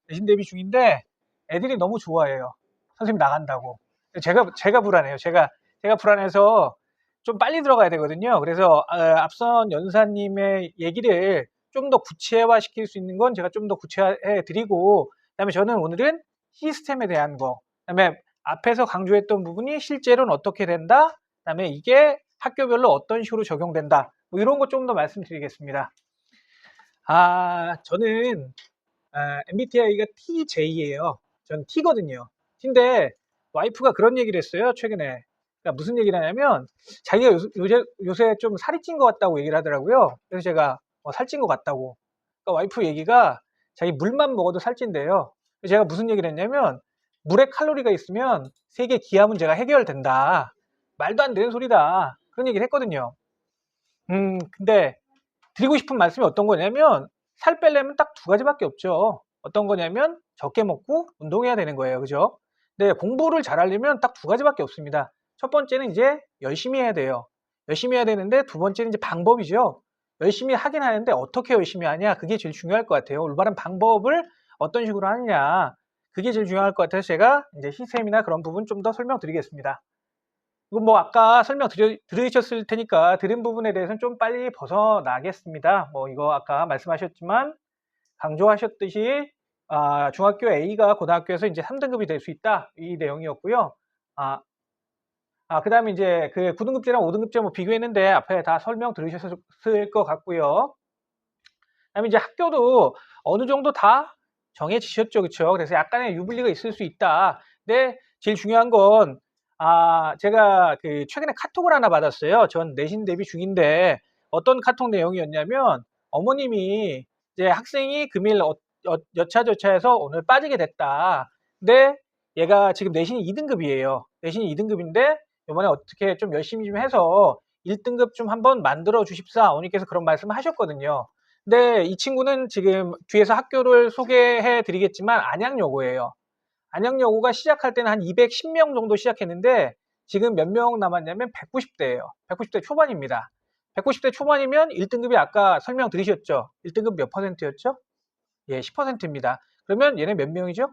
내신 대비 중인데 애들이 너무 좋아해요. 선생님 나간다고. 제가 불안해요. 제가 불안해서 좀 빨리 들어가야 되거든요. 그래서 앞선 연사님의 얘기를 좀 더 구체화 시킬 수 있는 건 제가 좀 더 구체화해 드리고, 그다음에 저는 오늘은 시스템에 대한 거, 그다음에 앞에서 강조했던 부분이 실제로는 어떻게 된다, 그다음에 이게 학교별로 어떤 식으로 적용된다, 뭐 이런 거 좀 더 말씀드리겠습니다. 저는 MBTI가 TJ예요. 전 T거든요. T인데 와이프가 그런 얘기를 했어요, 최근에. 그러니까 무슨 얘기를 하냐면 자기가 요새 좀 살이 찐 것 같다고 얘기를 하더라고요. 그래서 제가 살찐 것 같다고. 그러니까 와이프 얘기가 자기 물만 먹어도 살찐대요. 그래서 제가 무슨 얘기를 했냐면 물에 칼로리가 있으면 세계 기아 문제가 해결된다. 말도 안 되는 소리다. 그런 얘기를 했거든요. 근데 드리고 싶은 말씀이 어떤 거냐면 살 빼려면 딱 두 가지밖에 없죠. 어떤 거냐면 적게 먹고 운동해야 되는 거예요. 그죠? 근데 공부를 잘하려면 딱 두 가지밖에 없습니다. 첫 번째는 이제 열심히 해야 돼요. 열심히 해야 되는데, 두 번째는 이제 방법이죠. 열심히 하긴 하는데 어떻게 열심히 하냐, 그게 제일 중요할 것 같아요. 올바른 방법을 어떤 식으로 하느냐, 그게 제일 중요할 것 같아서 제가 이제 시스템이나 그런 부분 좀 더 설명드리겠습니다. 이거 뭐 아까 들으셨을 테니까 들은 부분에 대해서는 좀 빨리 벗어나겠습니다. 뭐 이거 아까 말씀하셨지만 강조하셨듯이 중학교 A가 고등학교에서 이제 3등급이 될 수 있다, 이 내용이었고요. 아, 그다음에 이제 그 9등급제랑 5등급제 뭐 비교했는데 앞에 다 설명 들으셨을 것 같고요. 그다음에 이제 학교도 어느 정도 다 정해지셨죠, 그렇죠? 그래서 약간의 유불리가 있을 수 있다. 근데 제일 중요한 건 제가 그 최근에 카톡을 하나 받았어요. 전 내신 대비 중인데 어떤 카톡 내용이었냐면 어머님이 이제 학생이 금일 여차저차해서 오늘 빠지게 됐다. 근데 얘가 지금 내신이 2등급이에요. 내신이 2등급인데 이번에 어떻게 좀 열심히 좀 해서 1등급 좀 한번 만들어 주십사, 어머니께서 그런 말씀을 하셨거든요. 근데 이 친구는 지금 뒤에서 학교를 소개해 드리겠지만 안양여고예요. 안양여고가 시작할 때는 한 210명 정도 시작했는데 지금 몇 명 남았냐면 190대예요. 190대 초반입니다. 190대 초반이면 1등급이 아까 설명 드리셨죠? 1등급 몇 퍼센트였죠? 예, 10%입니다. 그러면 얘네 몇 명이죠?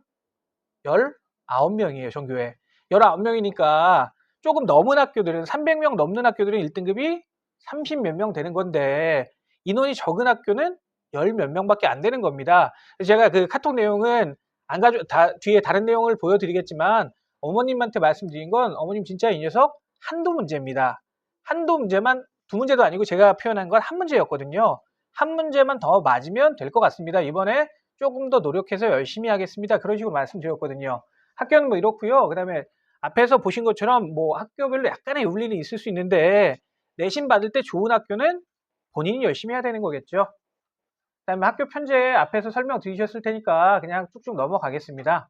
19명이에요, 전교에. 19명이니까 조금 넘은 학교들은, 300명 넘는 학교들은 1등급이 30 몇 명 되는 건데 인원이 적은 학교는 10 몇 명밖에 안 되는 겁니다. 그래서 제가 그 카톡 내용은 안 가져 뒤에 다른 내용을 보여드리겠지만 어머님한테 말씀드린 건, 어머님 진짜 이 녀석 한두 문제입니다. 한두 문제만, 두 문제도 아니고 제가 표현한 건 한 문제였거든요. 한 문제만 더 맞으면 될 것 같습니다. 이번에 조금 더 노력해서 열심히 하겠습니다. 그런 식으로 말씀드렸거든요. 학교는 뭐 이렇고요. 그다음에 앞에서 보신 것처럼 뭐 학교별로 약간의 윤리는 있을 수 있는데 내신 받을 때 좋은 학교는 본인이 열심히 해야 되는 거겠죠. 그다음에 학교 편제 앞에서 설명 드리셨을 테니까 그냥 쭉쭉 넘어가겠습니다.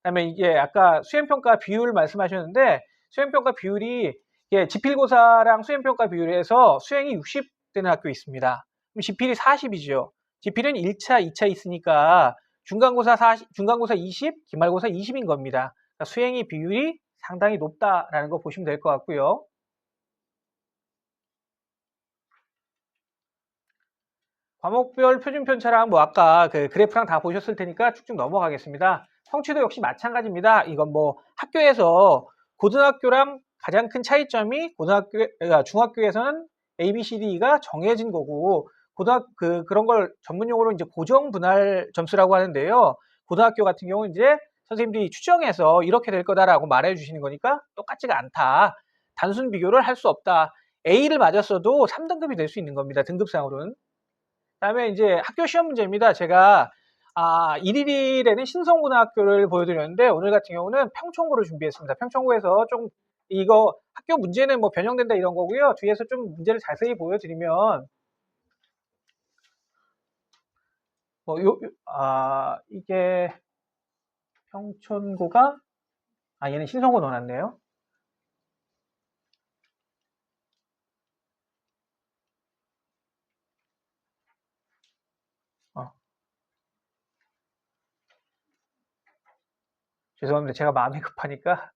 그다음에 이게 아까 수행평가 비율 말씀하셨는데 수행평가 비율이 이게 지필고사랑 수행평가 비율에서 수행이 60 되는 학교 있습니다. 그럼 지필이 40이죠. 지필은 1차, 2차 있으니까 중간고사 20, 기말고사 20인 겁니다. 그러니까 수행의 비율이 상당히 높다라는 거 보시면 될 것 같고요. 과목별 표준 편차랑 뭐 아까 그 그래프랑 다 보셨을 테니까 쭉쭉 넘어가겠습니다. 성취도 역시 마찬가지입니다. 이건 뭐 학교에서 고등학교랑 가장 큰 차이점이 중학교에서는 A, B, C, D가 정해진 거고 그런 걸 전문 용어로 이제 고정 분할 점수라고 하는데요. 고등학교 같은 경우는 이제 선생님들이 추정해서 이렇게 될 거다라고 말해 주시는 거니까 똑같지가 않다. 단순 비교를 할 수 없다. A를 맞았어도 3등급이 될 수 있는 겁니다. 등급상으로는. 그다음에 이제 학교 시험 문제입니다. 제가 1일에는 신성고등학교를 보여드렸는데 오늘 같은 경우는 평촌고를 준비했습니다. 평촌고에서 좀 이거 학교 문제는 뭐 변형된다 이런 거고요. 뒤에서 좀 문제를 자세히 보여드리면 뭐 이게 평촌고가 얘는 신성고 넣어놨네요. 어, 죄송합니다. 제가 마음이 급하니까.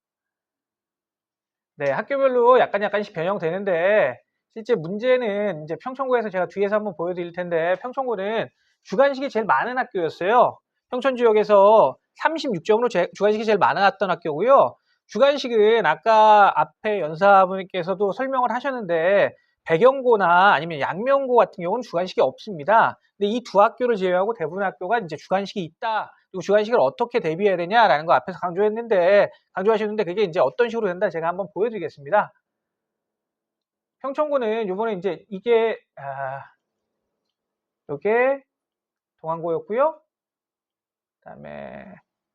네, 학교별로 약간씩 변형되는데 실제 문제는 이제 평촌고에서 제가 뒤에서 한번 보여드릴 텐데 평촌고는 주관식이 제일 많은 학교였어요. 평촌 지역에서 36점으로 주관식이 제일 많았던 학교고요. 주관식은 아까 앞에 연사분께서도 설명을 하셨는데 백영고나 아니면 양명고 같은 경우는 주관식이 없습니다. 근데 이 두 학교를 제외하고 대부분 학교가 이제 주관식이 있다. 그리고 주관식을 어떻게 대비해야 되냐라는 거 앞에서 강조하셨는데 그게 이제 어떤 식으로 된다 제가 한번 보여드리겠습니다. 평촌고는 요번에 이제 이게 요게 동안고였고요. 그다음에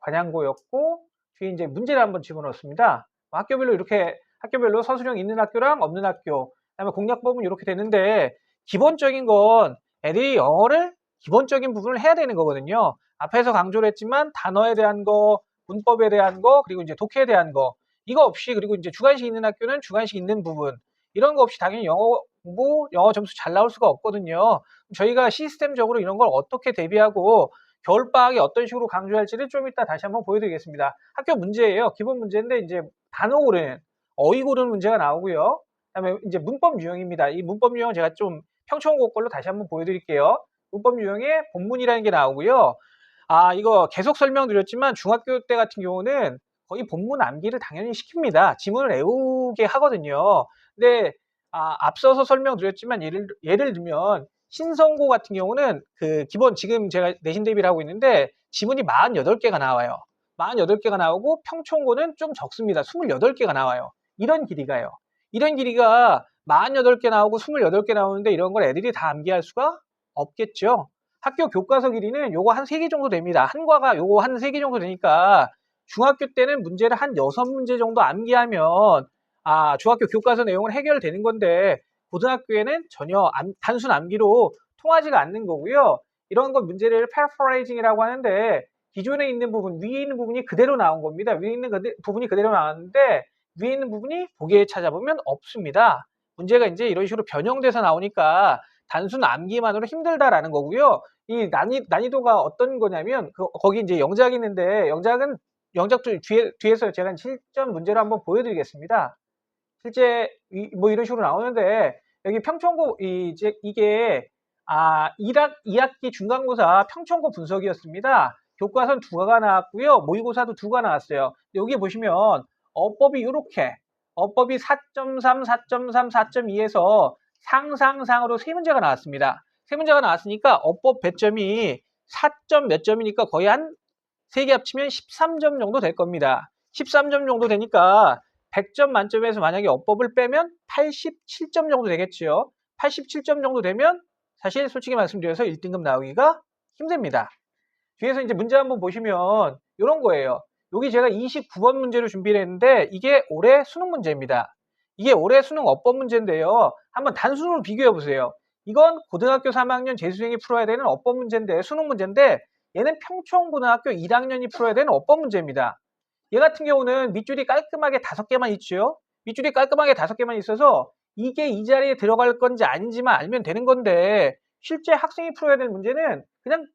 관양고였고 뒤에 이제 문제를 한번 집어넣었습니다. 학교별로 서술형 있는 학교랑 없는 학교, 그다음에 공략법은 이렇게 되는데 기본적인 건 애들이 영어를 기본적인 부분을 해야 되는 거거든요. 앞에서 강조를 했지만 단어에 대한 거, 문법에 대한 거, 그리고 이제 독해에 대한 거 이거 없이 그리고 이제 주관식 있는 학교는 주관식 있는 부분 이런 거 없이 당연히 영어 공부, 영어 점수 잘 나올 수가 없거든요. 저희가 시스템적으로 이런 걸 어떻게 대비하고 겨울방학에 어떤 식으로 강조할지를 좀 이따 다시 한번 보여드리겠습니다. 학교 문제예요. 기본 문제인데 이제 단어 고르는, 어휘 고르는 문제가 나오고요. 그다음에 이제 문법 유형입니다. 이 문법 유형은 제가 좀 평촌고 걸로 다시 한번 보여드릴게요. 문법 유형에 본문이라는 게 나오고요. 이거 계속 설명드렸지만 중학교 때 같은 경우는 거의 본문 암기를 당연히 시킵니다. 지문을 외우게 하거든요. 근데 앞서서 설명드렸지만 예를 들면 신성고 같은 경우는 그 기본 지금 제가 내신 대비를 하고 있는데 지문이 48개가 나와요. 48개가 나오고 평촌고는 좀 적습니다. 28개가 나와요. 이런 길이가요. 이런 길이가 48개 나오고 28개 나오는데 이런 걸 애들이 다 암기할 수가 없겠죠. 학교 교과서 길이는 요거 한 3개 정도 됩니다. 한 과가 요거 한 3개 정도 되니까 중학교 때는 문제를 한 6문제 정도 암기하면 중학교 교과서 내용은 해결되는 건데 고등학교에는 전혀 단순 암기로 통하지가 않는 거고요. 이런 건 문제를 paraphrasing이라고 하는데 기존에 있는 부분, 위에 있는 부분이 그대로 나온 겁니다. 위에 있는 부분이 그대로 나왔는데 위에 있는 부분이 보기에 찾아보면 없습니다. 문제가 이제 이런 식으로 변형돼서 나오니까 단순 암기만으로 힘들다라는 거고요. 이 난이도가 어떤 거냐면 거기 이제 영작이 있는데 영작 뒤에서 제가 실전 문제를 한번 보여드리겠습니다. 실제 뭐 이런 식으로 나오는데 여기 평촌고 이게 2학기 중간고사 평촌고 분석이었습니다. 교과서는 2가 나왔고요. 모의고사도 2가 나왔어요. 여기 보시면 어법이 이렇게 어법이 4.3, 4.3, 4.2에서 상으로 3문제가 나왔습니다. 3문제가 나왔으니까 어법 배점이 4점 몇 점이니까 거의 한 3개 합치면 13점 정도 될 겁니다. 13점 정도 되니까 100점 만점에서 만약에 어법을 빼면 87점 정도 되겠죠. 87점 정도 되면 사실 솔직히 말씀드려서 1등급 나오기가 힘듭니다. 뒤에서 이제 문제 한번 보시면 이런 거예요. 여기 제가 29번 문제를 준비를 했는데 이게 올해 수능 문제입니다. 이게 올해 수능 어법 문제인데요. 한번 단순으로 비교해 보세요. 이건 고등학교 3학년 재수생이 풀어야 되는 어법 문제인데 수능 문제인데 얘는 평촌고등학교 1학년이 풀어야 되는 어법 문제입니다. 얘 같은 경우는 밑줄이 깔끔하게 5개만 있죠. 밑줄이 깔끔하게 5개만 있어서 이게 이 자리에 들어갈 건지 아닌지만 알면 되는 건데 실제 학생이 풀어야 되는 문제는 그냥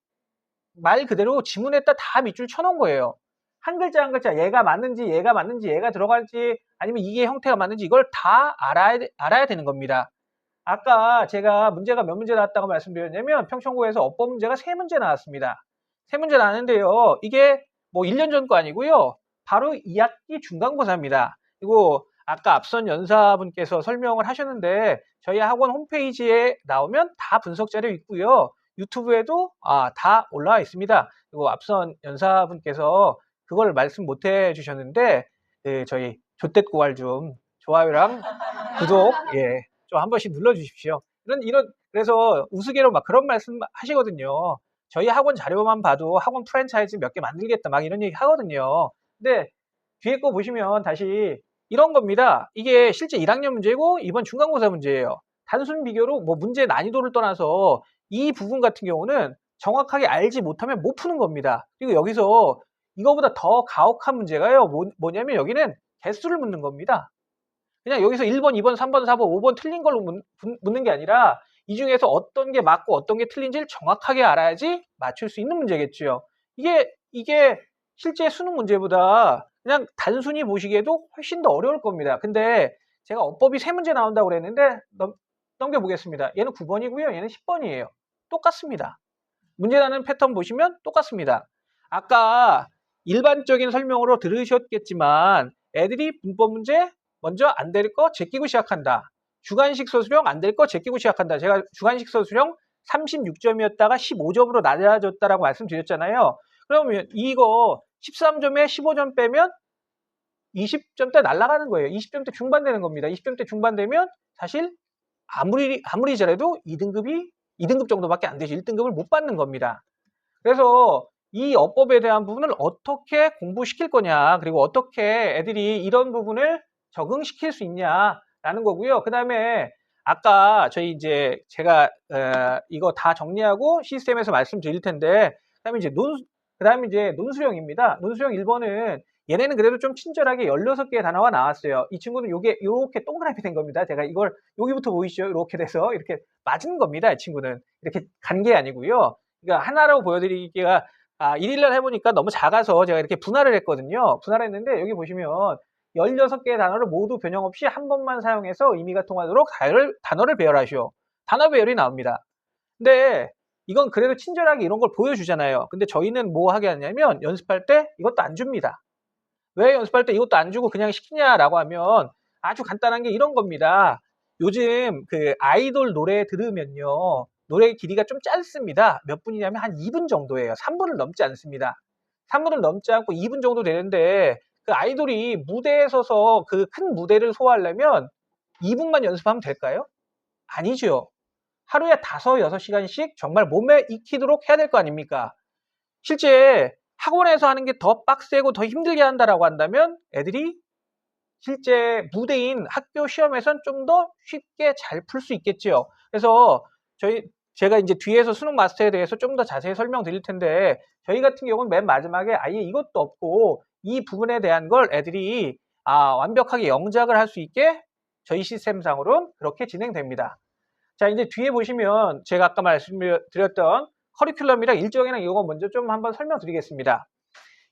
말 그대로 지문에다 다 밑줄 쳐놓은 거예요. 한 글자 한 글자 얘가 맞는지 얘가 들어갈지 아니면 이게 형태가 맞는지 이걸 다 알아야 되는 겁니다. 아까 제가 문제가 몇 문제 나왔다고 말씀드렸냐면 평촌고에서 어법 문제가 3문제 나왔습니다. 3문제 나왔는데요. 이게 뭐 1년 전 거 아니고요. 바로 2학기 중간고사입니다. 그리고 아까 앞선 연사분께서 설명을 하셨는데 저희 학원 홈페이지에 나오면 다 분석 자료 있고요. 유튜브에도 다 올라와 있습니다. 그리고 앞선 연사분께서 그걸 말씀 못 해주셨는데 저희 조댓구알 좀 좋아요랑 구독 좀 한 번씩 눌러주십시오. 그래서 우스개로 막 그런 말씀 하시거든요. 저희 학원 자료만 봐도 학원 프랜차이즈 몇 개 만들겠다 막 이런 얘기 하거든요. 근데 뒤에 거 보시면 다시 이런 겁니다. 이게 실제 1학년 문제고 이번 중간고사 문제예요. 단순 비교로 뭐 문제 난이도를 떠나서 이 부분 같은 경우는 정확하게 알지 못하면 못 푸는 겁니다. 그리고 여기서 이거보다 더 가혹한 문제가요. 뭐냐면 여기는 개수를 묻는 겁니다. 그냥 여기서 1번, 2번, 3번, 4번, 5번 틀린 걸로 묻는 게 아니라 이 중에서 어떤 게 맞고 어떤 게 틀린지를 정확하게 알아야지 맞출 수 있는 문제겠죠. 이게 실제 수능 문제보다 그냥 단순히 보시기에도 훨씬 더 어려울 겁니다. 근데 제가 어법이 3문제 나온다고 그랬는데 넘겨보겠습니다. 얘는 9번이고요. 얘는 10번이에요. 똑같습니다. 문제 나는 패턴 보시면 똑같습니다. 아까 일반적인 설명으로 들으셨겠지만 애들이 문법 문제 먼저 안 될 거 제끼고 시작한다. 주관식 서술형 안 될 거 제끼고 시작한다. 제가 주관식 서술형 36점이었다가 15점으로 낮아졌다라고 말씀드렸잖아요. 그러면 이거 13점에 15점 빼면 20점대 날아가는 거예요. 20점대 중반 되는 겁니다. 20점대 중반 되면 사실 아무리 잘해도 2등급 정도밖에 안 되죠. 1등급을 못 받는 겁니다. 그래서 이 어법에 대한 부분을 어떻게 공부시킬 거냐, 그리고 어떻게 애들이 이런 부분을 적응시킬 수 있냐라는 거고요. 그 다음에 아까 저희 이제 제가 이거 다 정리하고 시스템에서 말씀드릴 텐데, 그다음에 이제 논술형입니다. 논술형 1번은 얘네는 그래도 좀 친절하게 16개의 단어가 나왔어요. 이 친구는 요게 이렇게 동그랗게 된 겁니다. 제가 이걸 여기부터 보이시죠? 이렇게 돼서 이렇게 맞은 겁니다. 이 친구는 이렇게 간 게 아니고요. 그러니까 하나로 보여드리기가 1일날 해보니까 너무 작아서 제가 이렇게 분할을 했거든요. 분할을 했는데 여기 보시면 16개의 단어를 모두 변형 없이 한 번만 사용해서 의미가 통하도록 단어를 배열하시오. 단어 배열이 나옵니다. 근데 이건 그래도 친절하게 이런 걸 보여주잖아요. 근데 저희는 뭐 하게 하냐면 연습할 때 이것도 안 줍니다. 왜 연습할 때 이것도 안 주고 그냥 시키냐라고 하면 아주 간단한 게 이런 겁니다. 요즘 그 아이돌 노래 들으면요. 노래 길이가 좀 짧습니다. 몇 분이냐면 한 2분 정도예요. 3분을 넘지 않습니다. 3분을 넘지 않고 2분 정도 되는데 그 아이돌이 무대에 서서 그 큰 무대를 소화하려면 2분만 연습하면 될까요? 아니죠. 하루에 5, 6시간씩 정말 몸에 익히도록 해야 될 거 아닙니까? 실제 학원에서 하는 게 더 빡세고 더 힘들게 한다라고 한다면 애들이 실제 무대인 학교 시험에선 좀 더 쉽게 잘 풀 수 있겠지요. 그래서 제가 이제 뒤에서 수능 마스터에 대해서 좀 더 자세히 설명드릴 텐데 저희 같은 경우는 맨 마지막에 아예 이것도 없고 이 부분에 대한 걸 애들이 완벽하게 영작을 할 수 있게 저희 시스템상으로는 그렇게 진행됩니다. 자, 이제 뒤에 보시면 제가 아까 말씀드렸던 커리큘럼이랑 일정이랑 이거 먼저 좀 한번 설명드리겠습니다.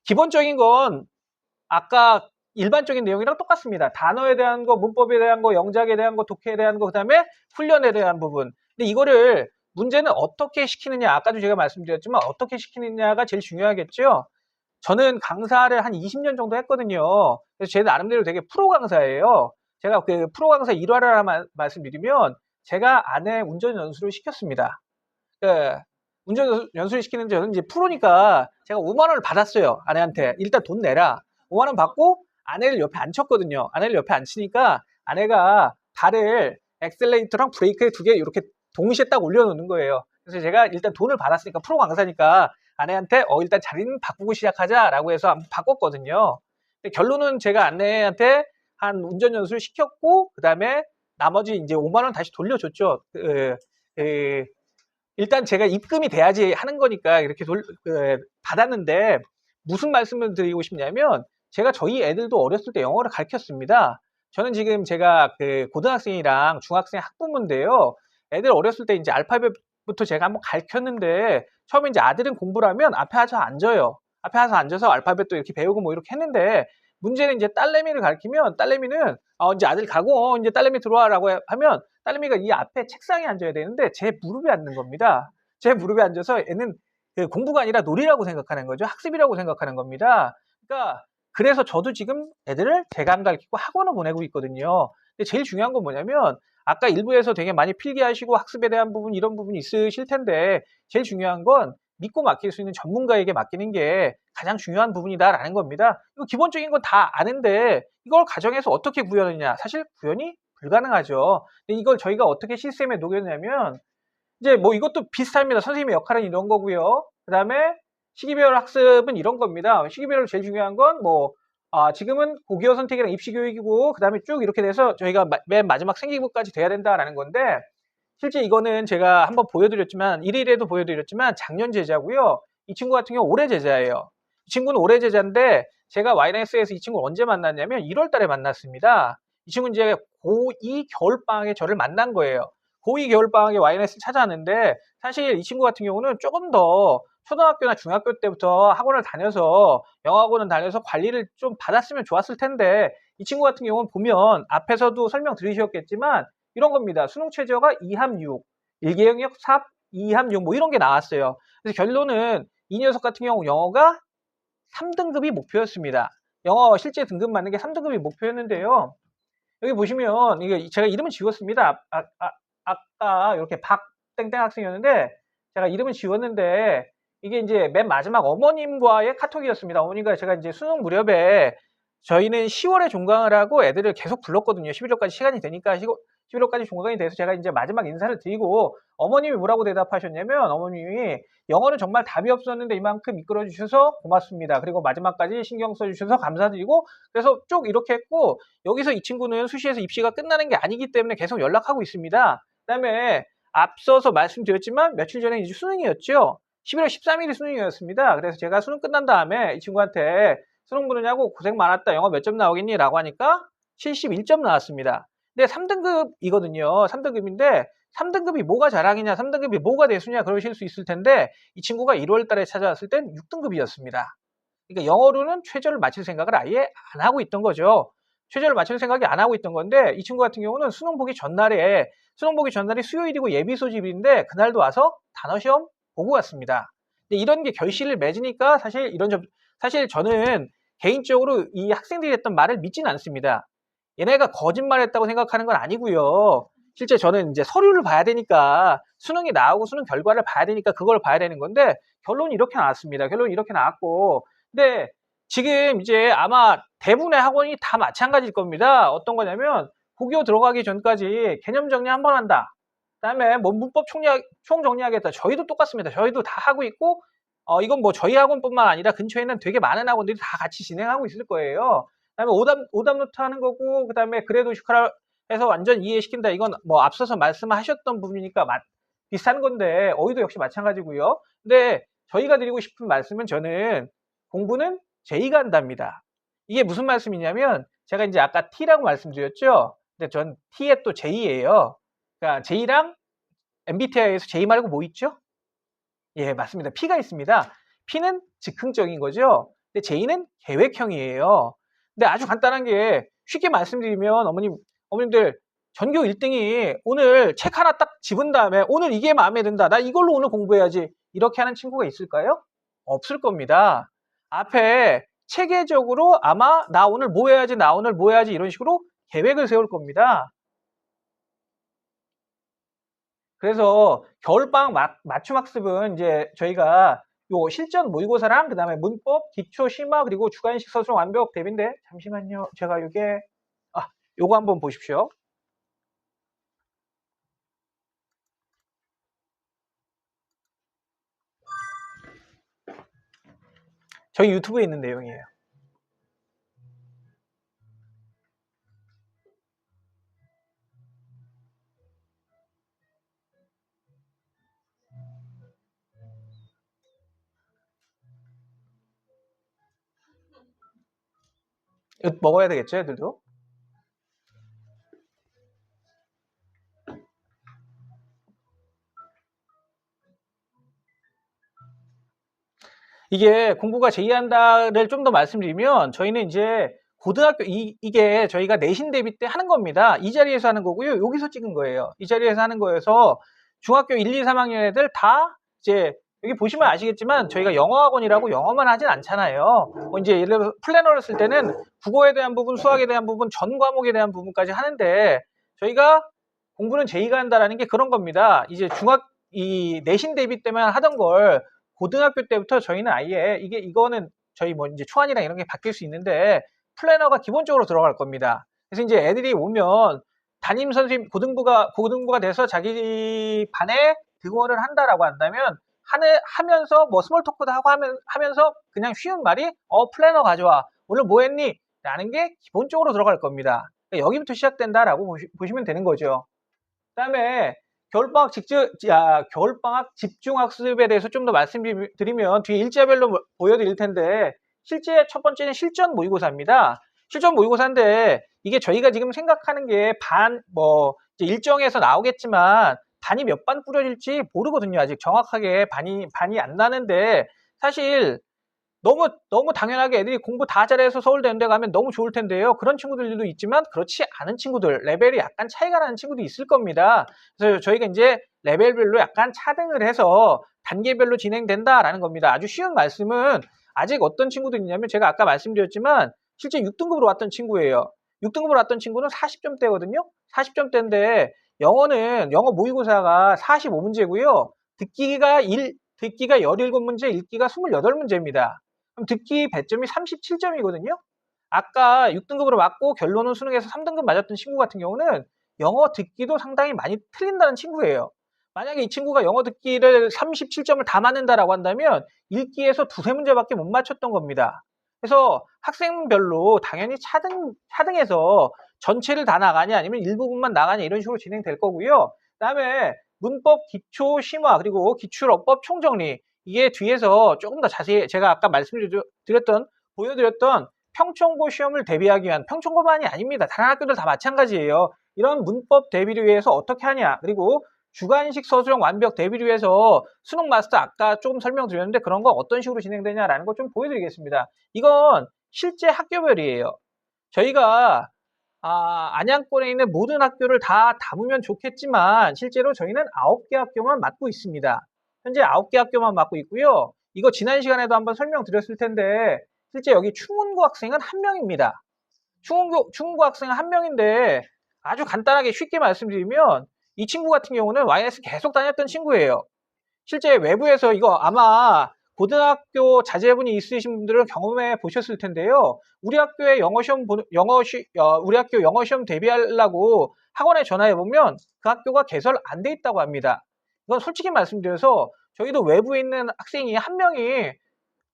기본적인 건 아까 일반적인 내용이랑 똑같습니다. 단어에 대한 거, 문법에 대한 거, 영작에 대한 거, 독해에 대한 거, 그 다음에 훈련에 대한 부분. 근데 이거를 문제는 어떻게 시키느냐, 아까도 제가 말씀드렸지만 어떻게 시키느냐가 제일 중요하겠죠. 저는 강사를 한 20년 정도 했거든요. 그래서 제 나름대로 되게 프로 강사예요. 제가 그 프로 강사 일화를 하나 말씀드리면 제가 아내 운전 연수를 시켰습니다. 그 운전 연수를 시키는데 저는 이제 프로니까 제가 5만 원을 받았어요. 아내한테. 일단 돈 내라. 5만 원 받고 아내를 옆에 앉혔거든요. 아내를 옆에 앉히니까 아내가 발을 엑셀레이터랑 브레이크에 2개 이렇게 동시에 딱 올려놓는 거예요. 그래서 제가 일단 돈을 받았으니까 프로 강사니까 아내한테 일단 자리는 바꾸고 시작하자라고 해서 한번 바꿨거든요. 근데 결론은 제가 아내한테 한 운전 연수를 시켰고 그다음에 나머지 이제 5만 원 다시 돌려줬죠. 일단 제가 입금이 돼야지 하는 거니까 이렇게 받았는데 무슨 말씀을 드리고 싶냐면 제가 저희 애들도 어렸을 때 영어를 가르쳤습니다. 저는 지금 제가 그 고등학생이랑 중학생 학부모인데요. 애들 어렸을 때 이제 알파벳부터 제가 한번 가르쳤는데 처음에 이제 아들은 공부를 하면 앞에 와서 앉아요. 앞에 와서 앉아서 알파벳도 이렇게 배우고 뭐 이렇게 했는데 문제는 이제 딸내미를 가르치면 딸내미는 이제 아들 가고 이제 딸내미 들어와라고 하면 딸내미가 이 앞에 책상에 앉아야 되는데 제 무릎에 앉는 겁니다. 제 무릎에 앉아서 애는 그 공부가 아니라 놀이라고 생각하는 거죠. 학습이라고 생각하는 겁니다. 그러니까 그래서 저도 지금 애들을 제가 안 가르치고 학원을 보내고 있거든요. 근데 제일 중요한 건 뭐냐면 아까 일부에서 되게 많이 필기하시고 학습에 대한 부분 이런 부분이 있으실 텐데 제일 중요한 건 믿고 맡길 수 있는 전문가에게 맡기는 게 가장 중요한 부분이다라는 겁니다. 이거 기본적인 건 다 아는데 이걸 가정에서 어떻게 구현하느냐. 사실 구현이 불가능하죠. 근데 이걸 저희가 어떻게 시스템에 녹였냐면 이제 뭐 이것도 비슷합니다. 선생님의 역할은 이런 거고요. 그 다음에 시기별 학습은 이런 겁니다. 시기별로 제일 중요한 건 지금은 고기어 선택이랑 입시 교육이고 그 다음에 쭉 이렇게 돼서 저희가 맨 마지막 생기부까지 돼야 된다라는 건데 실제 이거는 제가 한번 보여드렸지만 1일에도 보여드렸지만 작년 제자고요. 이 친구 같은 경우 올해 제자예요. 이 친구는 올해 제자인데 제가 YNS에서 이 친구를 언제 만났냐면 1월 달에 만났습니다. 이 친구는 이제 고2 겨울방학에 저를 만난 거예요. 고2 겨울방학에 YNS를 찾아왔는데 사실 이 친구 같은 경우는 조금 더 초등학교나 중학교 때부터 학원을 다녀서 영어학원을 다녀서 관리를 좀 받았으면 좋았을 텐데 이 친구 같은 경우는 보면 앞에서도 설명 들으셨겠지만 이런 겁니다. 수능 최저가 2함 6, 일개영역 4, 2함 6 뭐 이런 게 나왔어요. 그래서 결론은 이 녀석 같은 경우 영어가 3등급이 목표였습니다. 영어 실제 등급 맞는 게 3등급이 목표였는데요. 여기 보시면 이게 제가 이름은 지웠습니다. 아까 이렇게 박땡땡 학생이었는데 제가 이름은 지웠는데 이게 이제 맨 마지막 어머님과의 카톡이었습니다. 어머님과 제가 이제 수능 무렵에 저희는 10월에 종강을 하고 애들을 계속 불렀거든요. 11월까지 시간이 되니까 11월까지 종강이 돼서 제가 이제 마지막 인사를 드리고 어머님이 뭐라고 대답하셨냐면 어머님이 영어는 정말 답이 없었는데 이만큼 이끌어 주셔서 고맙습니다. 그리고 마지막까지 신경 써 주셔서 감사드리고 그래서 쭉 이렇게 했고 여기서 이 친구는 수시에서 입시가 끝나는 게 아니기 때문에 계속 연락하고 있습니다. 그다음에 앞서서 말씀드렸지만 며칠 전에 이제 수능이었죠. 11월 13일이 수능이었습니다. 그래서 제가 수능 끝난 다음에 이 친구한테 수능 보느냐고 고생 많았다. 영어 몇 점 나오겠니? 라고 하니까 71점 나왔습니다. 근데 3등급이거든요. 3등급인데 3등급이 뭐가 자랑이냐? 3등급이 뭐가 대수냐? 그러실 수 있을 텐데 이 친구가 1월 달에 찾아왔을 땐 6등급이었습니다. 그러니까 영어로는 최저를 맞출 생각을 아예 안 하고 있던 거죠. 최저를 맞출 생각이 안 하고 있던 건데 이 친구 같은 경우는 수능 보기 전날이 수요일이고 예비 소집인데 그날도 와서 단어 시험 보고 갔습니다. 근데 이런 게 결실을 맺으니까 사실 저는 개인적으로 이 학생들이 했던 말을 믿지는 않습니다. 얘네가 거짓말했다고 생각하는 건 아니고요. 실제 저는 이제 서류를 봐야 되니까 수능이 나오고 수능 결과를 봐야 되니까 그걸 봐야 되는 건데 결론이 이렇게 나왔습니다. 결론이 이렇게 나왔고 근데 지금 이제 아마 대부분의 학원이 다 마찬가지일 겁니다. 어떤 거냐면 고교 들어가기 전까지 개념 정리 한번 한다. 그다음에 뭐 문법 총정리하겠다. 저희도 똑같습니다. 저희도 다 하고 있고 이건 뭐 저희 학원뿐만 아니라 근처에는 되게 많은 학원들이 다 같이 진행하고 있을 거예요. 그다음에 오답 노트 하는 거고 그다음에 그래도 슈카라 해서 완전 이해시킨다. 이건 뭐 앞서서 말씀하셨던 부분이니까 비슷한 건데 어휘도 역시 마찬가지고요. 근데 저희가 드리고 싶은 말씀은 저는 공부는 J가 한답니다. 이게 무슨 말씀이냐면 제가 이제 아까 T라고 말씀드렸죠. 근데 전 T에 또 J예요. 그러니까 J랑 MBTI에서 J 말고 뭐 있죠? 예, 맞습니다. P가 있습니다. P는 즉흥적인 거죠. 근데 J는 계획형이에요. 근데 아주 간단한 게 쉽게 말씀드리면 어머님들 전교 1등이 오늘 책 하나 딱 집은 다음에 오늘 이게 마음에 든다. 나 이걸로 오늘 공부해야지. 이렇게 하는 친구가 있을까요? 없을 겁니다. 앞에 체계적으로 아마 나 오늘 뭐 해야지 이런 식으로 계획을 세울 겁니다. 그래서 겨울방학 맞춤학습은 이제 저희가 요 실전 모의고사랑 그다음에 문법, 기초, 심화 그리고 주관식 서술 완벽 대비인데 잠시만요. 제가 요거 한번 보십시오. 저희 유튜브에 있는 내용이에요. 이거 먹어야 되겠죠, 애들도? 이게 공부가 제의한다를 좀 더 말씀드리면 저희는 이제 고등학교 이게 저희가 내신 대비 때 하는 겁니다. 이 자리에서 하는 거고요. 여기서 찍은 거예요. 이 자리에서 하는 거여서 중학교 1, 2, 3학년 애들 다 이제 여기 보시면 아시겠지만 저희가 영어학원이라고 영어만 하진 않잖아요. 뭐 이제 예를 들어서 플래너를 쓸 때는 국어에 대한 부분, 수학에 대한 부분, 전 과목에 대한 부분까지 하는데 저희가 공부는 제의가 한다라는 게 그런 겁니다. 이제 이 내신 대비 때만 하던 걸 고등학교 때부터 저희는 아예 이거는 저희 뭐 이제 초안이랑 이런 게 바뀔 수 있는데 플래너가 기본적으로 들어갈 겁니다. 그래서 이제 애들이 오면 담임 선생님 고등부가 돼서 자기 반에 등원을 한다라고 한다면 하면서 뭐 스몰 토크도 하고 하면서 그냥 쉬운 말이 플래너 가져와 오늘 뭐 했니? 라는 게 기본적으로 들어갈 겁니다. 그러니까 여기부터 시작된다라고 보시면 되는 거죠. 그다음에 겨울방학 집중학습에 대해서 좀 더 말씀드리면 뒤에 일자별로 보여드릴 텐데 첫 번째는 실전 모의고사입니다. 실전 모의고사인데 이게 저희가 지금 생각하는 게 일정에서 나오겠지만 반이 몇 반 꾸려질지 모르거든요. 아직 정확하게 반이 안 나는데 사실 너무 당연하게 애들이 공부 다 잘해서 서울대연대 가면 너무 좋을 텐데요. 그런 친구들도 있지만 그렇지 않은 친구들, 레벨이 약간 차이가 나는 친구도 있을 겁니다. 그래서 저희가 이제 레벨별로 약간 차등을 해서 단계별로 진행된다라는 겁니다. 아주 쉬운 말씀은 아직 어떤 친구들이 있냐면 제가 아까 말씀드렸지만 실제 6등급으로 왔던 친구예요. 6등급으로 왔던 친구는 40점대거든요. 40점대인데 영어 모의고사가 45문제고요. 듣기가 17문제, 읽기가 28문제입니다. 그럼 듣기 배점이 37점이거든요. 아까 6등급으로 맞고 결론은 수능에서 3등급 맞았던 친구 같은 경우는 영어 듣기도 상당히 많이 틀린다는 친구예요. 만약에 이 친구가 영어 듣기를 37점을 다 맞는다라고 한다면 읽기에서 두세 문제밖에 못 맞췄던 겁니다. 그래서 학생별로 당연히 차등해서 전체를 다 나가냐 아니면 일부분만 나가냐 이런 식으로 진행될 거고요. 그다음에 문법 기초 심화 그리고 기출어법 총정리 이게 뒤에서 조금 더 자세히 제가 아까 보여드렸던 평총고 시험을 대비하기 위한 평총고만이 아닙니다. 다른 학교들 다 마찬가지예요. 이런 문법 대비를 위해서 어떻게 하냐 그리고 주관식 서술형 완벽 대비를 위해서 수능 마스터 아까 조금 설명드렸는데 그런 거 어떤 식으로 진행되냐라는 거 좀 보여드리겠습니다. 이건 실제 학교별이에요. 저희가 안양권에 있는 모든 학교를 다 담으면 좋겠지만 실제로 저희는 9개 학교만 맡고 있습니다. 현재 9개 학교만 맡고 있고요. 이거 지난 시간에도 한번 설명드렸을 텐데 실제 여기 충운고 학생은 한 명입니다. 충운고 학생은 한 명인데 아주 간단하게 쉽게 말씀드리면 이 친구 같은 경우는 YS 계속 다녔던 친구예요. 실제 외부에서 이거 아마 고등학교 자제분이 있으신 분들은 경험해 보셨을 텐데요. 우리 학교에 우리 학교 영어 시험 대비하려고 학원에 전화해 보면 그 학교가 개설 안 돼 있다고 합니다. 이건 솔직히 말씀드려서 저희도 외부에 있는 학생이 한 명이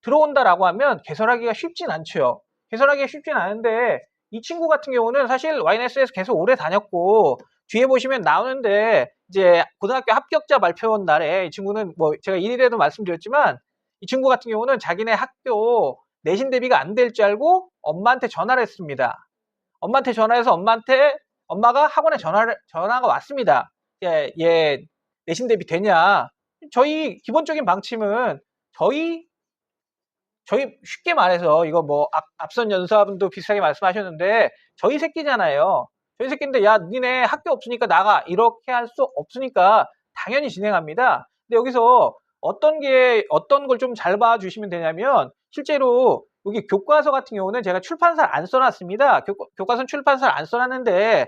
들어온다라고 하면 개설하기가 쉽진 않죠. 개설하기가 쉽진 않은데 이 친구 같은 경우는 사실 YNS에서 계속 오래 다녔고 뒤에 보시면 나오는데 이제 고등학교 합격자 발표한 날에 이 친구는 뭐 제가 일일에도 말씀드렸지만 이 친구 같은 경우는 자기네 학교 내신 대비가 안 될 줄 알고 엄마한테 전화를 했습니다. 엄마한테 전화해서 엄마가 학원에 전화가 왔습니다. 얘 내신 대비 되냐? 저희 기본적인 방침은 저희 쉽게 말해서 이거 뭐 앞선 연사분도 비슷하게 말씀하셨는데 저희 새끼잖아요. 저희 새끼인데 야 니네 학교 없으니까 나가 이렇게 할 수 없으니까 당연히 진행합니다. 근데 여기서 어떤 걸 좀 잘 봐주시면 되냐면 실제로 여기 교과서 같은 경우는 제가 출판사를 안 써놨습니다. 교과서 출판사를 안 써놨는데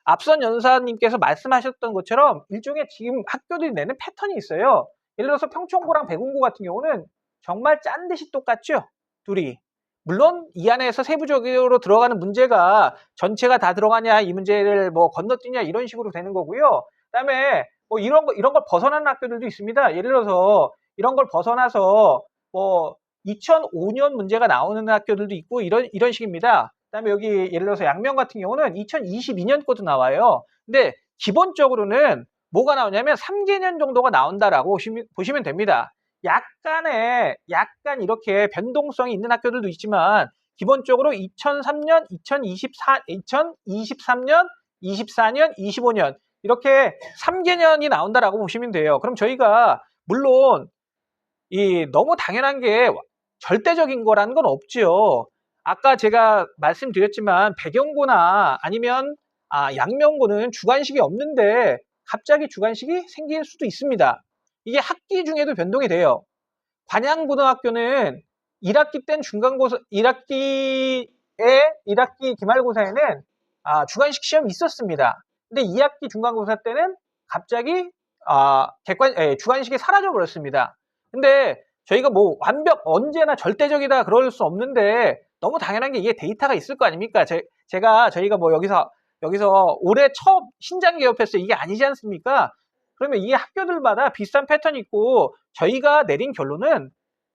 앞선 연사님께서 말씀하셨던 것처럼 일종의 지금 학교들이 내는 패턴이 있어요. 예를 들어서 평촌고랑 백운고 같은 경우는 정말 짠 듯이 똑같죠? 둘이. 물론 이 안에서 세부적으로 들어가는 문제가 전체가 다 들어가냐 이 문제를 뭐 건너뛰냐 이런 식으로 되는 거고요. 그다음에 뭐 이런 걸 벗어나는 학교들도 있습니다. 예를 들어서 이런 걸 벗어나서 뭐 2005년 문제가 나오는 학교들도 있고 이런 식입니다. 그다음에 여기 예를 들어서 양명 같은 경우는 2022년 거도 나와요. 근데 기본적으로는 뭐가 나오냐면 3개년 정도가 나온다라고 보시면 됩니다. 약간 이렇게 변동성이 있는 학교들도 있지만 기본적으로 2003년, 2023년, 24년, 25년 이렇게 3개년이 나온다라고 보시면 돼요. 그럼 저희가 물론 너무 당연한 게 절대적인 거라는 건 없죠. 아까 제가 말씀드렸지만 백영고나 아니면 양명고는 주관식이 없는데 갑자기 주관식이 생길 수도 있습니다. 이게 학기 중에도 변동이 돼요. 관양고등학교는 1학기 땐 1학기 기말고사에는 주관식 시험이 있었습니다. 근데 2학기 중간고사 때는 갑자기 주관식이 사라져 버렸습니다. 근데 저희가 뭐 언제나 절대적이다 그럴 수 없는데 너무 당연한 게 이게 데이터가 있을 거 아닙니까? 저희가 뭐 여기서 올해 첫 신장 개업했어요. 이게 아니지 않습니까? 그러면 이 학교들마다 비슷한 패턴이 있고 저희가 내린 결론은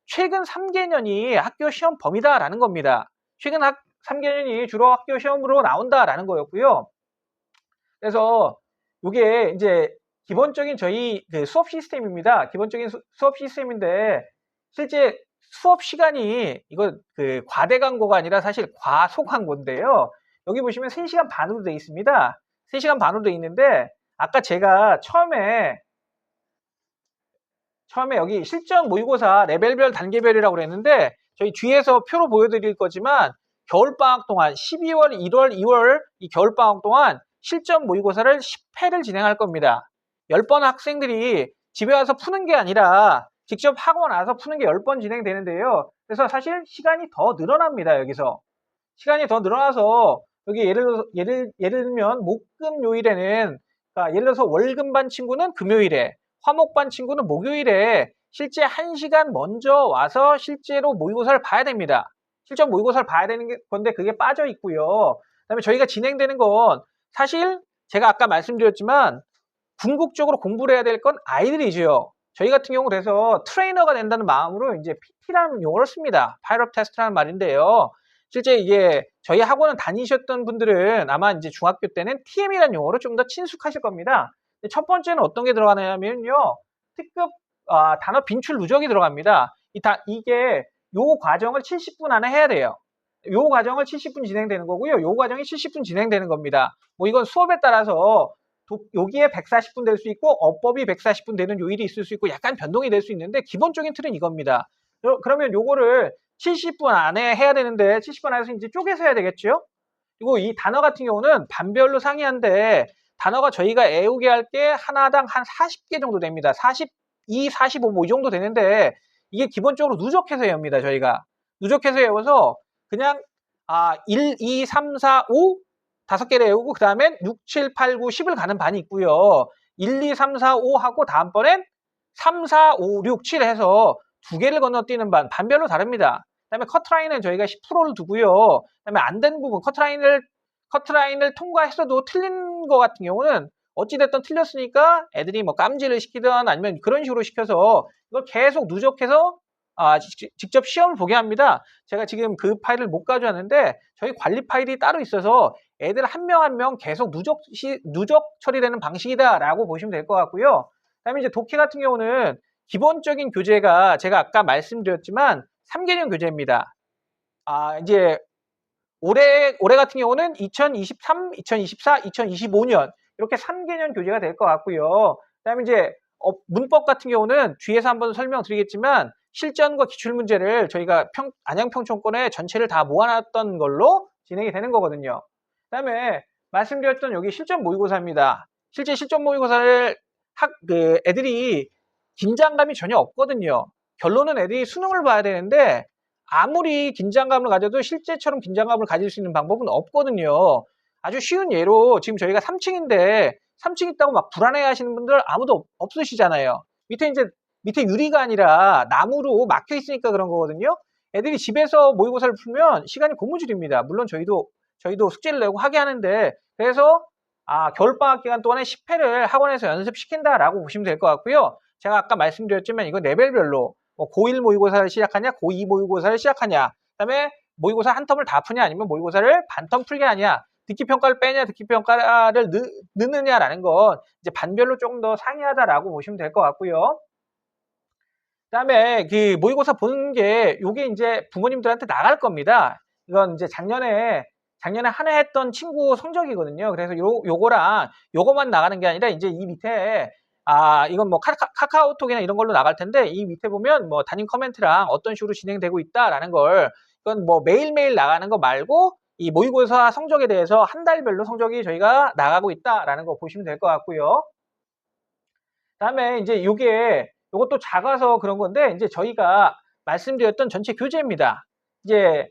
최근 3개년이 학교 시험 범위다라는 겁니다. 최근 3개년이 주로 학교 시험으로 나온다라는 거였고요. 그래서 이게 이제 기본적인 저희 수업 시스템입니다. 기본적인 수업 시스템인데 실제 수업 시간이 이거 과대광고가 아니라 사실 과소광고인데요. 여기 보시면 3시간 반으로 되어 있습니다. 3시간 반으로 되어 있는데 아까 제가 처음에 여기 실전 모의고사 레벨별 단계별이라고 그랬는데 저희 뒤에서 표로 보여드릴 거지만 겨울방학 동안 12월, 1월, 2월 이 겨울방학 동안 실전 모의고사를 10회를 진행할 겁니다. 10번 학생들이 집에 와서 푸는 게 아니라 직접 하고 나서 푸는 게 10번 진행되는데요. 그래서 사실 시간이 더 늘어납니다. 여기서. 시간이 더 늘어나서 여기 예를 들면 목금요일에는, 그러니까 예를 들어서 월금반 친구는 금요일에, 화목반 친구는 목요일에 실제 1시간 먼저 와서 실제로 모의고사를 봐야 됩니다. 실전 모의고사를 봐야 되는 건데 그게 빠져 있고요. 그다음에 저희가 진행되는 건 사실 제가 아까 말씀드렸지만 궁극적으로 공부를 해야 될 건 아이들이죠. 저희 같은 경우 그래서 트레이너가 된다는 마음으로 이제 PT라는 용어를 씁니다. 파일럿 테스트라는 말인데요. 실제 이게 저희 학원을 다니셨던 분들은 아마 이제 중학교 때는 TM이라는 용어로 좀 더 친숙하실 겁니다. 첫 번째는 어떤 게 들어가냐면요. 특급 단어 빈출 누적이 들어갑니다. 이게 요 과정을 70분 안에 해야 돼요. 요 과정을 70분 진행되는 거고요. 요 과정이 70분 진행되는 겁니다. 뭐 이건 수업에 따라서 여기에 140분 될 수 있고 어법이 140분 되는 요일이 있을 수 있고 약간 변동이 될 수 있는데 기본적인 틀은 이겁니다. 그러면 요거를 70분 안에 해야 되는데 70분 안에서 이제 쪼개서 해야 되겠죠? 그리고 이 단어 같은 경우는 반별로 상이한데 단어가 저희가 애우게 할 게 하나당 한 40개 정도 됩니다. 42, 45 뭐 이 정도 되는데 이게 기본적으로 누적해서 외웁니다. 저희가. 누적해서 외워서 그냥 1, 2, 3, 4, 5 5개를 외우고 그 다음엔 6, 7, 8, 9, 10을 가는 반이 있고요. 1, 2, 3, 4, 5 하고 다음번엔 3, 4, 5, 6, 7 해서 2개를 건너뛰는 반별로 다릅니다. 그다음에 커트라인은 저희가 10%를 두고요. 그다음에 안 된 부분 커트라인을 통과했어도 틀린 거 같은 경우는 어찌됐든 틀렸으니까 애들이 뭐 깜지를 시키든 아니면 그런 식으로 시켜서 이걸 계속 누적해서 직접 시험을 보게 합니다. 제가 지금 그 파일을 못 가져왔는데 저희 관리 파일이 따로 있어서 애들 한 명 한 명 계속 누적 처리되는 방식이다라고 보시면 될 것 같고요. 그다음에 이제 독해 같은 경우는 기본적인 교재가 제가 아까 말씀드렸지만 3개년 교재입니다. 이제 올해 같은 경우는 2023, 2024, 2025년 이렇게 3개년 교재가 될 것 같고요. 그다음에 이제 문법 같은 경우는 뒤에서 한번 설명드리겠지만 실전과 기출문제를 저희가 안양평촌권에 전체를 다 모아놨던 걸로 진행이 되는 거거든요. 그다음에 말씀드렸던 여기 실전 모의고사입니다. 실제 실전 모의고사를 애들이 긴장감이 전혀 없거든요. 결론은 애들이 수능을 봐야 되는데 아무리 긴장감을 가져도 실제처럼 긴장감을 가질 수 있는 방법은 없거든요. 아주 쉬운 예로 지금 저희가 3층인데 3층 있다고 막 불안해 하시는 분들 아무도 없으시잖아요. 밑에 유리가 아니라 나무로 막혀 있으니까 그런 거거든요. 애들이 집에서 모의고사를 풀면 시간이 고무줄입니다. 물론 저희도 숙제를 내고 하게 하는데 그래서 겨울방학 기간 동안에 10회를 학원에서 연습시킨다라고 보시면 될 것 같고요. 제가 아까 말씀드렸지만 이거 레벨별로 고1 모의고사를 시작하냐, 고2 모의고사를 시작하냐, 그다음에 모의고사 한 텀을 다 푸냐, 아니면 모의고사를 반 텀 풀게 하냐, 듣기평가를 빼냐, 듣기평가를 넣느냐라는 건 이제 반별로 조금 더 상이하다라고 보시면 될 것 같고요. 그다음에 그 모의고사 보는 게 요게 이제 부모님들한테 나갈 겁니다. 이건 이제 작년에 한 해 했던 친구 성적이거든요. 그래서 요거랑 요거만 나가는 게 아니라 이제 이 밑에 이건 뭐 카카오톡이나 이런 걸로 나갈 텐데 이 밑에 보면 뭐 담임 커멘트랑 어떤 식으로 진행되고 있다라는 걸 이건 뭐 매일매일 나가는 거 말고 이 모의고사 성적에 대해서 한 달별로 성적이 저희가 나가고 있다라는 거 보시면 될 것 같고요. 그다음에 이제 요것도 작아서 그런 건데 이제 저희가 말씀드렸던 전체 교재입니다. 이제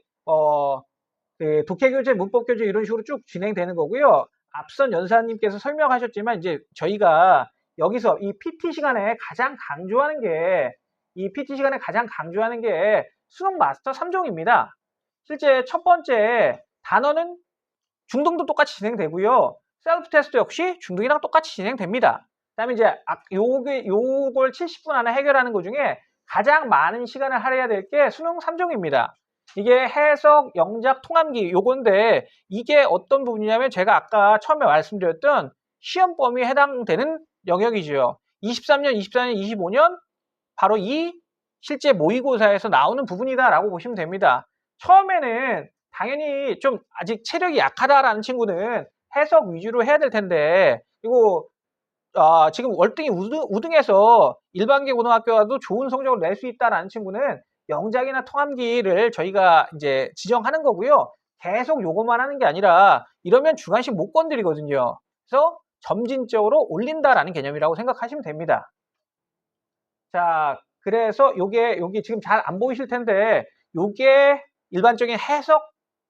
그 독해 교재, 문법 교재 이런 식으로 쭉 진행되는 거고요. 앞선 연사님께서 설명하셨지만 이제 저희가 여기서 이 PT 시간에 가장 강조하는 게 수능 마스터 3종입니다. 실제 첫 번째 단어는 중등도 똑같이 진행되고요. 셀프 테스트 역시 중등이랑 똑같이 진행됩니다. 그다음에 이제 요걸 70분 안에 해결하는 것 중에 가장 많은 시간을 할애해야 될 게 수능 3종입니다. 이게 해석, 영작, 통합기 요건데 이게 어떤 부분이냐면 제가 아까 처음에 말씀드렸던 시험 범위에 해당되는 영역이죠. 23년, 24년, 25년 바로 이 실제 모의고사에서 나오는 부분이다라고 보시면 됩니다. 처음에는 당연히 좀 아직 체력이 약하다라는 친구는 해석 위주로 해야 될 텐데 그리고 지금 월등히 우등해서 일반계 고등학교 가도 좋은 성적을 낼 수 있다라는 친구는 영작이나 통합기를 저희가 이제 지정하는 거고요. 계속 요것만 하는 게 아니라 이러면 주관식 못 건드리거든요. 그래서 점진적으로 올린다라는 개념이라고 생각하시면 됩니다. 자, 그래서 요게 지금 잘 안 보이실 텐데 요게 일반적인 해석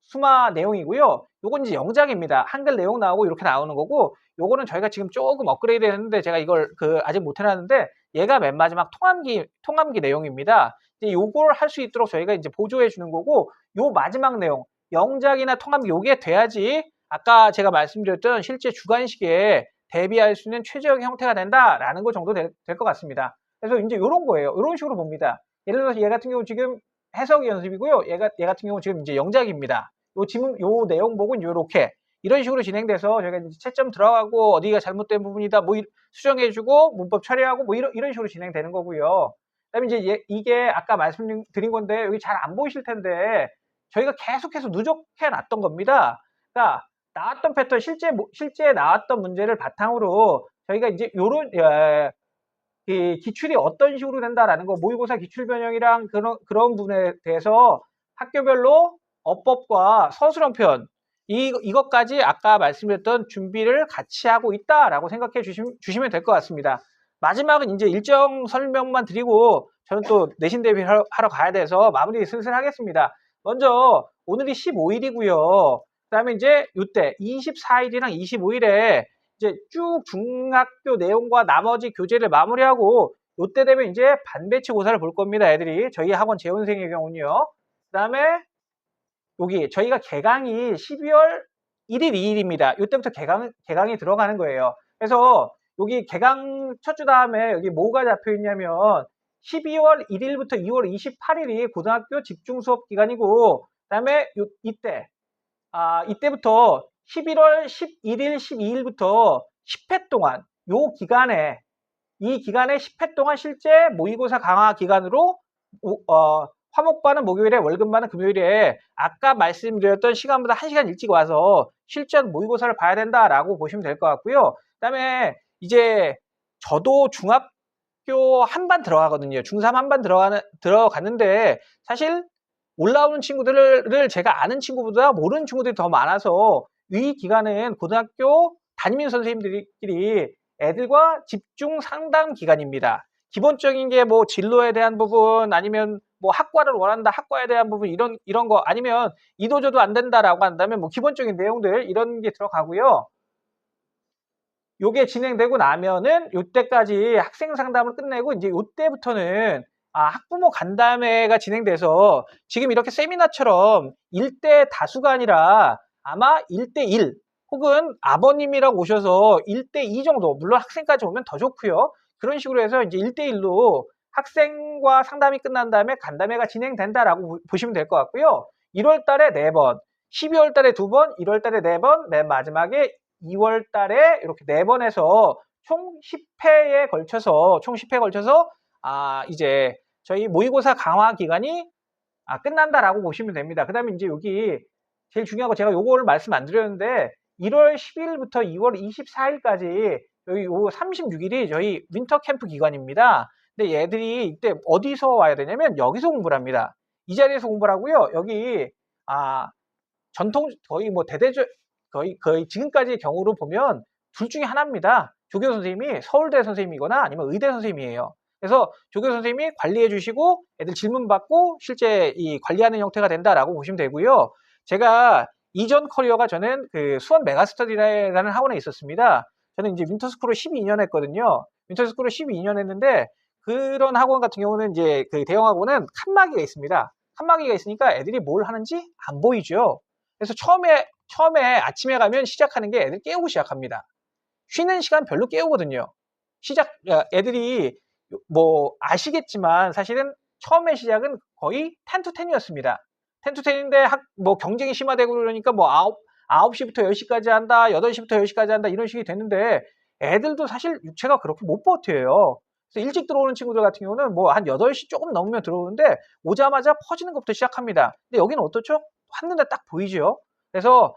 수마 내용이고요. 요건 이제 영작입니다. 한글 내용 나오고 이렇게 나오는 거고, 요거는 저희가 지금 조금 업그레이드 했는데 제가 이걸 아직 못 해놨는데, 얘가 맨 마지막 통함기 내용입니다. 이제 요걸 할 수 있도록 저희가 이제 보조해 주는 거고, 요 마지막 내용 영작이나 통함기 요게 돼야지 아까 제가 말씀드렸던 실제 주관식에 대비할 수 있는 최적의 형태가 된다라는 거 정도 될 것 같습니다. 그래서 이제 요런 거예요. 요런 식으로 봅니다. 예를 들어서 얘 같은 경우 지금 해석 연습이고요. 얘 같은 경우 지금 이제 영작입니다. 요 내용 보고는 요렇게 이런 식으로 진행돼서 저희가 이제 채점 들어가고 어디가 잘못된 부분이다 뭐 수정해주고 문법 처리하고 뭐 이런 식으로 진행되는 거고요. 그다음에 이제 이게 아까 말씀드린 건데 여기 잘 안 보이실 텐데 저희가 계속해서 누적해 놨던 겁니다. 그러니까 나왔던 패턴 실제 나왔던 문제를 바탕으로 저희가 이제 요런 이 기출이 어떤 식으로 된다라는 거, 모의고사 기출 변형이랑 그런 부분에 대해서 학교별로 어법과 서술형 표현 이것까지 아까 말씀드렸던 준비를 같이 하고 있다라고 생각해 주시면 될 것 같습니다. 마지막은 이제 일정 설명만 드리고 저는 또 내신 대비를 하러 가야 돼서 마무리 슬슬 하겠습니다. 먼저 오늘이 15일이고요. 그다음에 이제 이때 24일이랑 25일에 이제 쭉 중학교 내용과 나머지 교재를 마무리하고 요때 되면 이제 반배치 고사를 볼 겁니다. 애들이 저희 학원 재원생의 경우는요. 그다음에 여기 저희가 개강이 12월 1일, 2일입니다. 이때부터 개강이 들어가는 거예요. 그래서 여기 개강 첫 주 다음에 여기 뭐가 잡혀 있냐면 12월 1일부터 2월 28일이 고등학교 집중 수업 기간이고, 그다음에 이때부터 11월 11일, 12일부터 10회 동안 이 기간에 10회 동안 실제 모의고사 강화 기간으로 화목반은 목요일에 월급반은 금요일에 아까 말씀드렸던 시간보다 1시간 일찍 와서 실전 모의고사를 봐야 된다라고 보시면 될 것 같고요. 그다음에 이제 저도 중학교 한반 들어가거든요. 중3 한반 들어갔는데 사실 올라오는 친구들을 제가 아는 친구보다 모르는 친구들이 더 많아서 이 기간은 고등학교 담임 선생님들끼리 애들과 집중 상담 기간입니다. 기본적인 게 뭐 진로에 대한 부분 아니면 뭐 학과를 원한다 학과에 대한 부분 이런 거 아니면 이도저도 안 된다라고 한다면 뭐 기본적인 내용들 이런 게 들어가고요. 요게 진행되고 나면은 요때까지 학생 상담을 끝내고 이제 요때부터는 학부모 간담회가 진행돼서 지금 이렇게 세미나처럼 1대 다수가 아니라 아마 1대1 혹은 아버님이랑 오셔서 1대2 정도, 물론 학생까지 오면 더 좋고요. 그런 식으로 해서 이제 1대1로 학생과 상담이 끝난 다음에 간담회가 진행된다라고 보시면 될 것 같고요. 1월 달에 4번, 12월 달에 2번, 1월 달에 4번, 맨 마지막에 2월 달에 이렇게 4번에서 총 10회에 걸쳐서 이제 저희 모의고사 강화 기간이 끝난다라고 보시면 됩니다. 그다음에 이제 여기 제일 중요한 거 제가 요거를 말씀 안 드렸는데 1월 10일부터 2월 24일까지 여기 요 36일이 저희 윈터 캠프 기간입니다. 근데 얘들이 이때 어디서 와야 되냐면 여기서 공부를 합니다. 이 자리에서 공부를 하고요. 여기 전통 거의 뭐 거의 지금까지의 경우로 보면 둘 중에 하나입니다. 조교 선생님이 서울대 선생님이거나 아니면 의대 선생님이에요. 그래서 조교 선생님이 관리해 주시고 애들 질문 받고 실제 이 관리하는 형태가 된다라고 보시면 되고요. 제가 이전 커리어가 저는 그 수원 메가스터디라는 학원에 있었습니다. 저는 이제 윈터스쿨을 12년 했거든요. 윈터스쿨을 12년 했는데 그런 학원 같은 경우는 이제 그 대형 학원은 칸막이가 있습니다. 칸막이가 있으니까 애들이 뭘 하는지 안 보이죠. 그래서 처음에 아침에 가면 시작하는 게 애들 깨우고 시작합니다. 쉬는 시간 별로 깨우거든요. 애들이 뭐 아시겠지만 사실은 처음에 시작은 거의 10-10이었습니다. 10-10인데 뭐 경쟁이 심화되고 그러니까 뭐 9시부터 10시까지 한다, 8시부터 10시까지 한다 이런 식이 됐는데 애들도 사실 육체가 그렇게 못 버텨요. 그래서 일찍 들어오는 친구들 같은 경우는 뭐 한 8시 조금 넘으면 들어오는데 오자마자 퍼지는 것부터 시작합니다. 근데 여기는 어떻죠? 한눈에 딱 보이죠? 그래서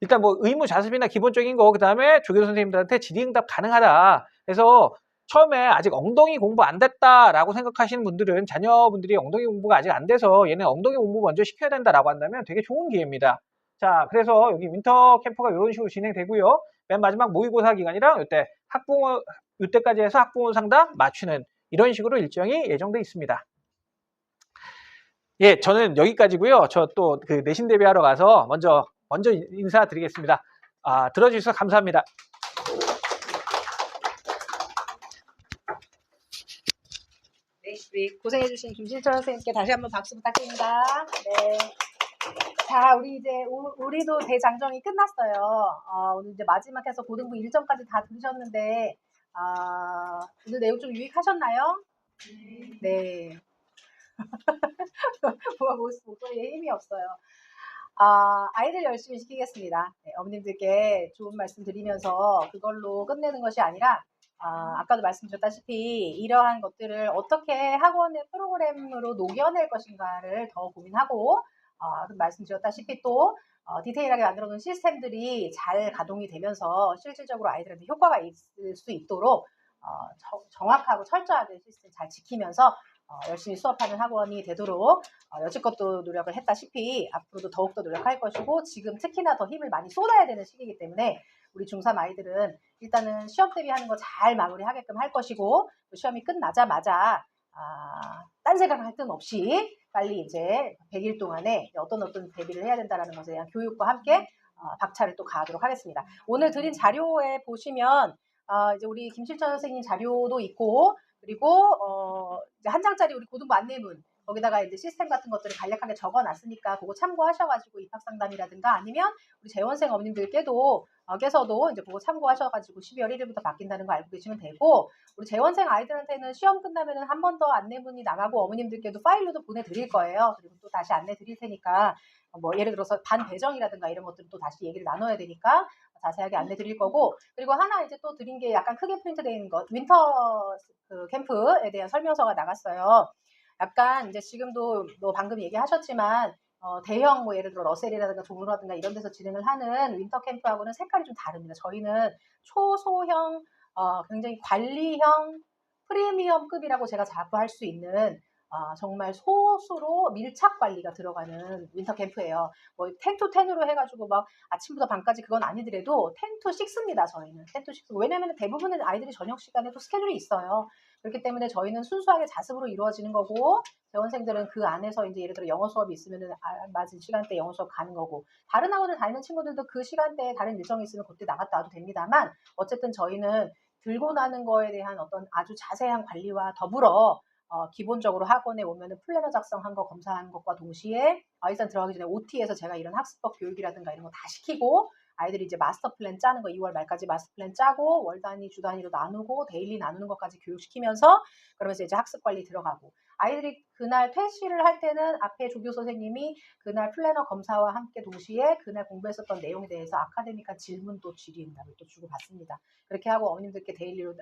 일단 뭐 의무 자습이나 기본적인 거 그다음에 조교 선생님들한테 질의응답 가능하다. 그래서 처음에 아직 엉덩이 공부 안 됐다라고 생각하시는 분들은 자녀분들이 엉덩이 공부가 아직 안 돼서 얘는 엉덩이 공부 먼저 시켜야 된다라고 한다면 되게 좋은 기회입니다. 자, 그래서 여기 윈터 캠프가 이런 식으로 진행되고요. 맨 마지막 모의고사 기간이랑 이때까지 해서 학부모 상담 맞추는 이런 식으로 일정이 예정돼 있습니다. 예, 저는 여기까지고요. 저 또 그 내신 대비하러 가서 먼저 인사드리겠습니다. 들어주셔서 감사합니다. 네, 우리 고생해주신 김진철 선생님께 다시 한번 박수 부탁드립니다. 네. 자, 우리 이제 우리도 대장정이 끝났어요. 오늘 이제 마지막 해서 고등부 1점까지 다 들으셨는데 오늘 내용 좀 유익하셨나요? 네. 목소리에 힘이 없어요. 아이들 열심히 시키겠습니다. 네, 어머님들께 좋은 말씀 드리면서 그걸로 끝내는 것이 아니라 아까도 말씀드렸다시피 이러한 것들을 어떻게 학원의 프로그램으로 녹여낼 것인가를 더 고민하고 말씀드렸다시피 또 디테일하게 만들어 놓은 시스템들이 잘 가동이 되면서 실질적으로 아이들한테 효과가 있을 수 있도록 정확하고 철저하게 시스템 잘 지키면서 열심히 수업하는 학원이 되도록 여지껏도 노력을 했다시피 앞으로도 더욱더 노력할 것이고 지금 특히나 더 힘을 많이 쏟아야 되는 시기이기 때문에 우리 중3 아이들은 일단은 시험 대비하는 거 잘 마무리하게끔 할 것이고 시험이 끝나자마자 딴 생각할 틈 없이 빨리 이제 100일 동안에 어떤 대비를 해야 된다는 것에 대한 교육과 함께 박차를 또 가하도록 하겠습니다. 오늘 드린 자료에 보시면 이제 우리 김실천 선생님 자료도 있고 그리고 이제 한 장짜리 우리 고등부 안내문 거기다가 이제 시스템 같은 것들을 간략하게 적어놨으니까 그거 참고하셔가지고 입학상담이라든가 아니면 우리 재원생 어머님들께도 께서도 이제 그거 참고하셔가지고 12월 1일부터 바뀐다는 거 알고 계시면 되고 우리 재원생 아이들한테는 시험 끝나면은 한 번 더 안내문이 나가고 어머님들께도 파일로도 보내드릴 거예요. 그리고 또 다시 안내 드릴 테니까 뭐 예를 들어서 반 배정이라든가 이런 것들은 또 다시 얘기를 나눠야 되니까 자세하게 안내 드릴 거고 그리고 하나 이제 또 드린 게 약간 크게 프린트되어 있는 것 윈터 그 캠프에 대한 설명서가 나갔어요. 약간 이제 지금도 뭐 방금 얘기하셨지만 대형 뭐 예를 들어 러셀이라든가 종로라든가 이런 데서 진행을 하는 윈터 캠프하고는 색깔이 좀 다릅니다. 저희는 초소형 굉장히 관리형 프리미엄급이라고 제가 자부 할 수 있는 정말 소수로 밀착 관리가 들어가는 윈터 캠프예요. 뭐 10to10으로 해가지고 막 아침부터 밤까지 그건 아니더라도 10to6입니다. 저희는 10to6. 왜냐하면 대부분의 아이들이 저녁 시간에 또 스케줄이 있어요. 그렇기 때문에 저희는 순수하게 자습으로 이루어지는 거고 재원생들은 그 안에서 이제 예를 들어 영어 수업이 있으면은 맞은 시간대에 영어 수업 가는 거고 다른 학원을 다니는 친구들도 그 시간대에 다른 일정이 있으면 그때 나갔다 와도 됩니다만 어쨌든 저희는 들고 나는 거에 대한 어떤 아주 자세한 관리와 더불어 기본적으로 학원에 오면은 플래너 작성한 거 검사한 것과 동시에 일단 들어가기 전에 OT에서 제가 이런 학습법 교육이라든가 이런 거 다 시키고 아이들이 이제 마스터 플랜 짜는 거 2월 말까지 마스터 플랜 짜고 월 단위, 주 단위로 나누고 데일리 나누는 것까지 교육시키면서 그러면서 이제 학습 관리 들어가고 아이들이 그날 퇴실을 할 때는 앞에 조교 선생님이 그날 플래너 검사와 함께 동시에 그날 공부했었던 내용에 대해서 아카데미카 질문도 질의응답을 또 주고 받습니다. 그렇게 하고 어머님들께 데일리로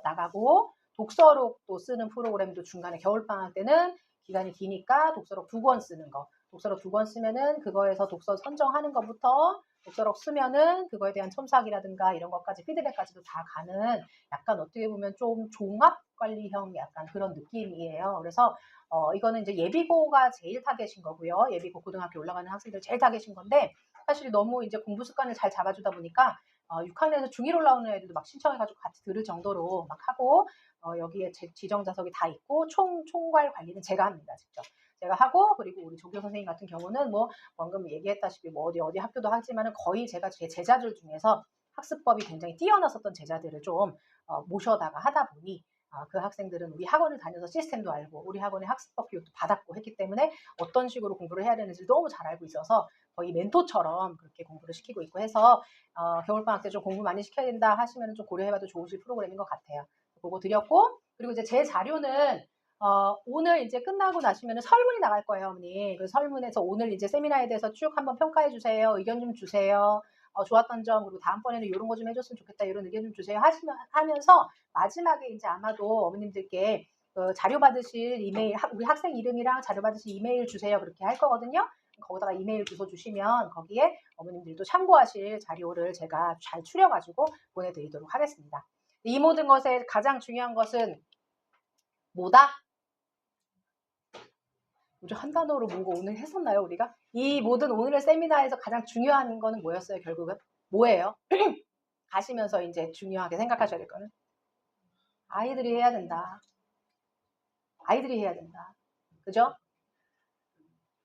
나가고 독서록도 쓰는 프로그램도 중간에 겨울방학 때는 기간이 기니까 독서록 2권 쓰는 거 독서록 2권 쓰면은 그거에서 독서 선정하는 것부터 독서록 쓰면은 그거에 대한 첨삭이라든가 이런 것까지 피드백까지도 다 가는 약간 어떻게 보면 좀 종합관리형 약간 그런 느낌이에요. 그래서 이거는 이제 예비고가 제일 타겟인 거고요. 예비고 고등학교 올라가는 학생들 제일 타겟인 건데 사실 너무 이제 공부 습관을 잘 잡아주다 보니까 6학년에서 중1 올라오는 애들도 막 신청해가지고 같이 들을 정도로 막 하고 여기에 지정 좌석이 다 있고 총괄 관리는 제가 합니다. 직접. 제가 하고 그리고 우리 조교 선생님 같은 경우는 뭐 방금 얘기했다시피 뭐 어디 학교도 하지만은 거의 제가 제 제자들 중에서 학습법이 굉장히 뛰어났었던 제자들을 좀 모셔다가 하다 보니 그 학생들은 우리 학원을 다녀서 시스템도 알고 우리 학원의 학습법 교육도 받았고 했기 때문에 어떤 식으로 공부를 해야 되는지 너무 잘 알고 있어서 거의 멘토처럼 그렇게 공부를 시키고 있고 해서 겨울방학 때 좀 공부 많이 시켜야 된다 하시면 좀 고려해봐도 좋으실 프로그램인 것 같아요. 그거 드렸고 그리고 이제 제 자료는 오늘 이제 끝나고 나시면 설문이 나갈 거예요, 어머니. 그 설문에서 오늘 이제 세미나에 대해서 쭉 한번 평가해 주세요. 의견 좀 주세요. 좋았던 점, 그리고 다음번에는 이런 거 좀 해줬으면 좋겠다. 이런 의견 좀 주세요. 하면서 마지막에 이제 아마도 어머님들께 자료 받으실 이메일, 우리 학생 이름이랑 자료 받으실 이메일 주세요. 그렇게 할 거거든요. 거기다가 이메일 주소 주시면 거기에 어머님들도 참고하실 자료를 제가 잘 추려가지고 보내드리도록 하겠습니다. 이 모든 것에 가장 중요한 것은 뭐다? 우리 한 단어로 뭔가 오늘 했었나요, 우리가? 이 모든 오늘의 세미나에서 가장 중요한 거는 뭐였어요, 결국은? 뭐예요? 가시면서 이제 중요하게 생각하셔야 될 거는? 아이들이 해야 된다. 아이들이 해야 된다. 그죠?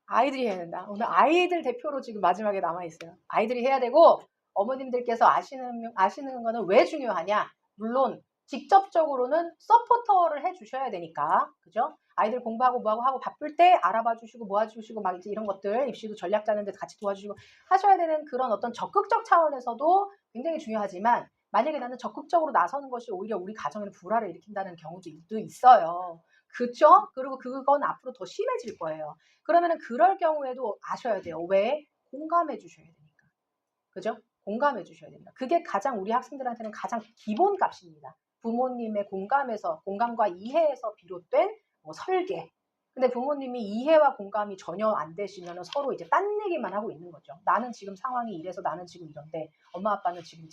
아이들이 해야 된다. 오늘 아이들 대표로 지금 마지막에 남아있어요. 아이들이 해야 되고, 어머님들께서 아시는 거는 왜 중요하냐? 물론, 직접적으로는 서포터를 해주셔야 되니까. 그죠? 아이들 공부하고 뭐하고 하고 바쁠 때 알아봐 주시고, 모아주시고, 막 이제 이런 것들, 입시도 전략 짜는데 같이 도와주시고 하셔야 되는 그런 어떤 적극적 차원에서도 굉장히 중요하지만, 만약에 나는 적극적으로 나서는 것이 오히려 우리 가정에는 불화를 일으킨다는 경우도 있어요. 그죠? 그리고 그건 앞으로 더 심해질 거예요. 그러면은 그럴 경우에도 아셔야 돼요. 왜? 공감해 주셔야 되니까. 그죠? 공감해 주셔야 됩니다. 그게 가장 우리 학생들한테는 가장 기본 값입니다. 부모님의 공감과 이해에서 비롯된 뭐 설계. 근데 부모님이 이해와 공감이 전혀 안 되시면 서로 이제 딴 얘기만 하고 있는 거죠. 나는 지금 상황이 이래서 나는 지금 이런데 엄마 아빠는 지금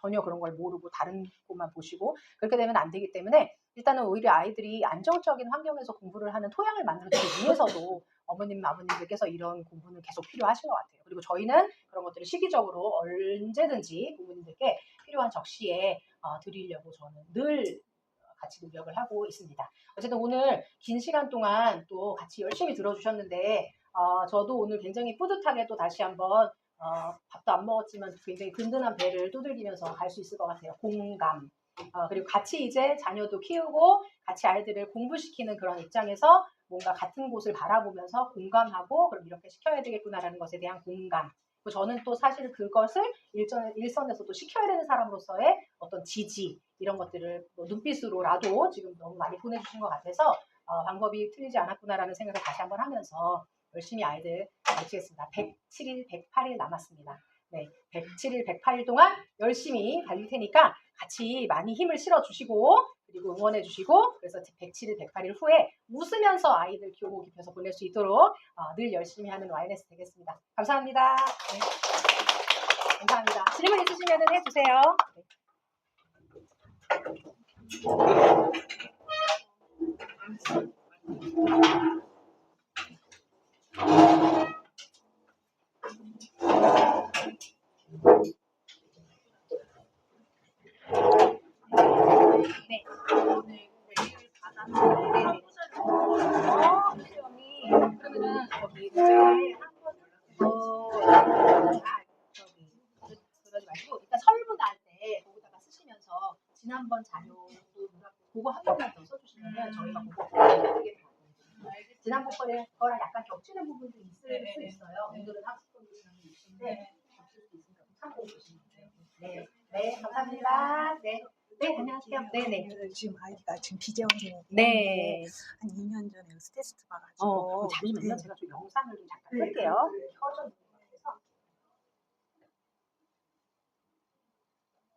전혀 그런 걸 모르고 다른 것만 보시고 그렇게 되면 안 되기 때문에 일단은 오히려 아이들이 안정적인 환경에서 공부를 하는 토양을 만들어주기 위해서도 어머님, 아버님들께서 이런 공부는 계속 필요하신 것 같아요. 그리고 저희는 그런 것들을 시기적으로 언제든지 부모님들께 필요한 적시에 드리려고 저는 늘 같이 노력을 하고 있습니다. 어쨌든 오늘 긴 시간 동안 또 같이 열심히 들어주셨는데 저도 오늘 굉장히 뿌듯하게 또 다시 한번 밥도 안 먹었지만 굉장히 든든한 배를 두들기면서 갈 수 있을 것 같아요. 공감. 그리고 같이 이제 자녀도 키우고 같이 아이들을 공부시키는 그런 입장에서 뭔가 같은 곳을 바라보면서 공감하고 그럼 이렇게 시켜야 되겠구나라는 것에 대한 공감. 저는 또 사실 그것을 일선에서 또 시켜야 되는 사람으로서의 어떤 지지 이런 것들을 뭐 눈빛으로라도 지금 너무 많이 보내주신 것 같아서 방법이 틀리지 않았구나라는 생각을 다시 한번 하면서 열심히 아이들 가르치겠습니다. 107일, 108일 남았습니다. 네, 107일, 108일 동안 열심히 달릴 테니까 같이 많이 힘을 실어주시고 그리고 응원해주시고 그래서 107일, 108일 후에 웃으면서 아이들 교복 입혀서 보낼 수 있도록 늘 열심히 하는 YNS 되겠습니다. 감사합니다. 네. 감사합니다. 질문 있으시면 해주세요. 네. 오늘 메일을 받았는데 시험이 그러면은 저기 메일에 한번 그러지 말고 일단 설문 날 때 거기다가 쓰시면서 지난번 자료도 그거 한 번만 더 써주시면은 저희가 그거 어떻게 지난번 거랑 약간 겹치는 부분도 있을 수 있어요. 오늘은 학습 컨디션이 있는데 겹칠 수 있으니까 참고해 주시면 돼요. 네, 네, 감사합니다. 네. 네, 안녕하세요. 네네. 지금 아이디가 지금 비재원생인데 네. 한 2년 전에 테스트 봐가지고 잠시만요. 네. 제가 좀 영상을 좀 잠깐 끌게요. 켜져